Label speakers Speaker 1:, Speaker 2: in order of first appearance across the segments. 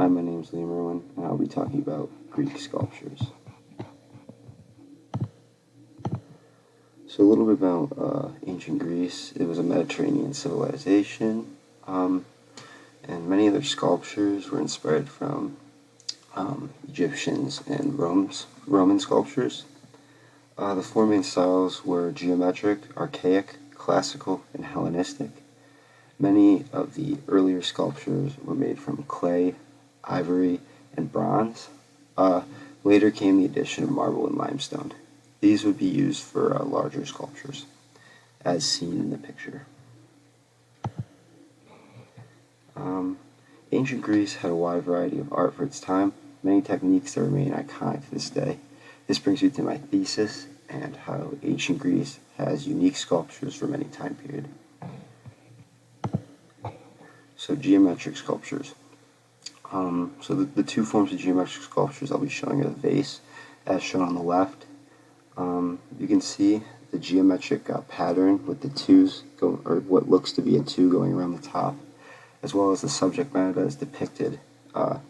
Speaker 1: Hi, my name is Liam Irwin, and I'll be talking about Greek sculptures. So a little bit about ancient Greece. It was a Mediterranean civilization, and many of their sculptures were inspired from Egyptians and Roman sculptures. The four main styles were geometric, archaic, classical, and Hellenistic. Many of the earlier sculptures were made from clay, ivory, and bronze. Later came the addition of marble and limestone. These would be used for larger sculptures, as seen in the picture. Ancient Greece had a wide variety of art for its time, many techniques that remain iconic to this day. This brings me to my thesis and how ancient Greece has unique sculptures from any time period. So geometric sculptures. So the two forms of geometric sculptures I'll be showing are the vase, as shown on the left. You can see the geometric pattern with the twos, or what looks to be a two going around the top, as well as the subject matter that is depicted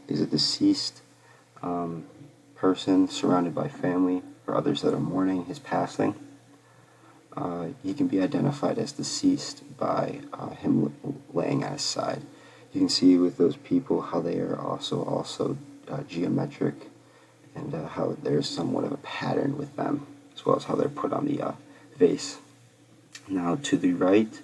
Speaker 1: is a deceased person surrounded by family or others that are mourning his passing. He can be identified as deceased by him laying at his side. You can see with those people how they are also geometric, and how there's somewhat of a pattern with them, as well as how they're put on the vase. Now to the right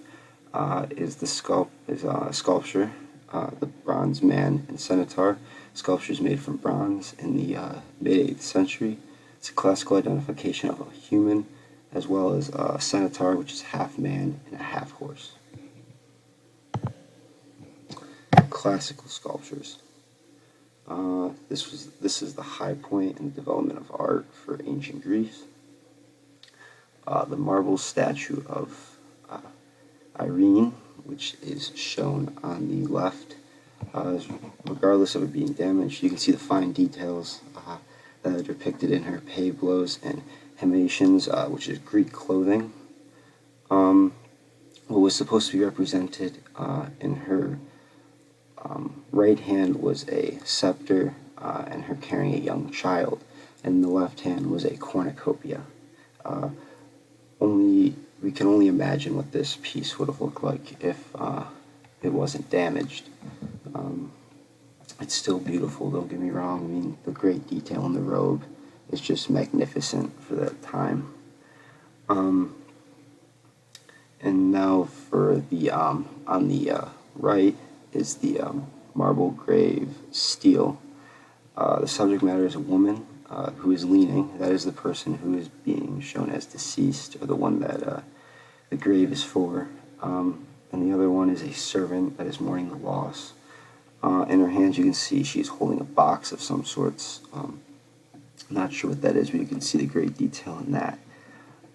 Speaker 1: is the sculpture, the Bronze Man and Centaur. Sculptures made from bronze in the mid-8th century. It's a classical identification of a human, as well as a centaur, which is half man and a half horse. Classical sculptures. This is the high point in the development of art for ancient Greece. The marble statue of Irene, which is shown on the left, regardless of it being damaged, you can see the fine details that are depicted in her pablos and hemations, which is Greek clothing. What was supposed to be represented in her right hand was a scepter, and her carrying a young child, and in the left hand was a cornucopia. We can only imagine what this piece would have looked like if it wasn't damaged. It's still beautiful, don't get me wrong. I mean, the great detail in the robe is just magnificent for that time. And now for the on the right is the marble grave stele. The subject matter is a woman who is leaning. That is the person who is being shown as deceased, or the one that the grave is for. And the other one is a servant that is mourning the loss. In her hands you can see she's holding a box of some sorts. Not sure what that is, but you can see the great detail in that.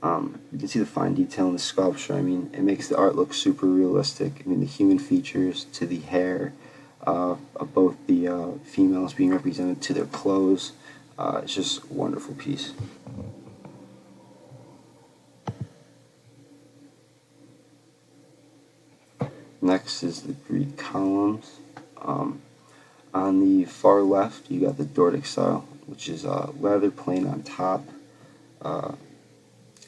Speaker 1: You can see the fine detail in the sculpture. I mean, it makes the art look super realistic. I mean, the human features to the hair of both the females being represented to their clothes. It's just a wonderful piece. Next is the Greek columns. On the far left, you got the Doric style, which is rather plain on top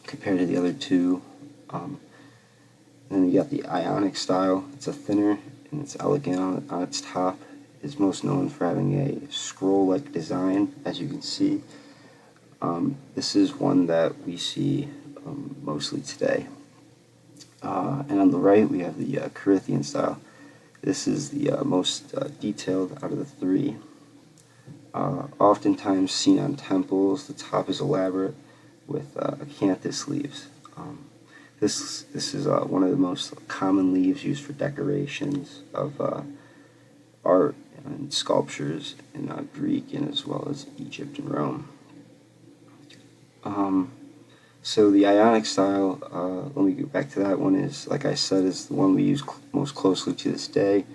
Speaker 1: compared to the other two. And then you got the Ionic style. It's a thinner and it's elegant on its top. It's most known for having a scroll-like design, as you can see. This is one that we see mostly today. And on the right, we have the Corinthian style. This is the most detailed out of the three. Oftentimes seen on temples, the top is elaborate with acanthus leaves. This is one of the most common leaves used for decorations of art and sculptures in Greek, and as well as Egypt and Rome. So the Ionic style, let me get back to that one, is, like I said, is the one we use most closely to this day.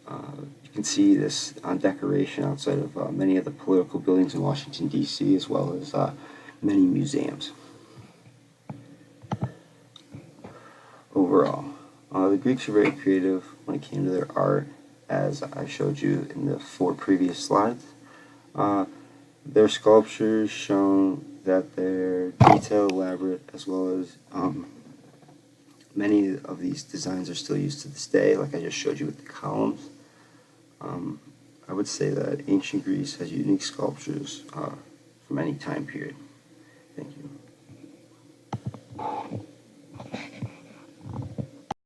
Speaker 1: You can see this on decoration outside of many of the political buildings in Washington, D.C., as well as many museums. Overall, the Greeks were very creative when it came to their art. as I showed you in the 4 previous slides. Their sculptures shown that they're detailed, elaborate, as well as many of these designs are still used to this day, like I just showed you with the columns. I would say that ancient Greece has unique sculptures from any time period. Thank you.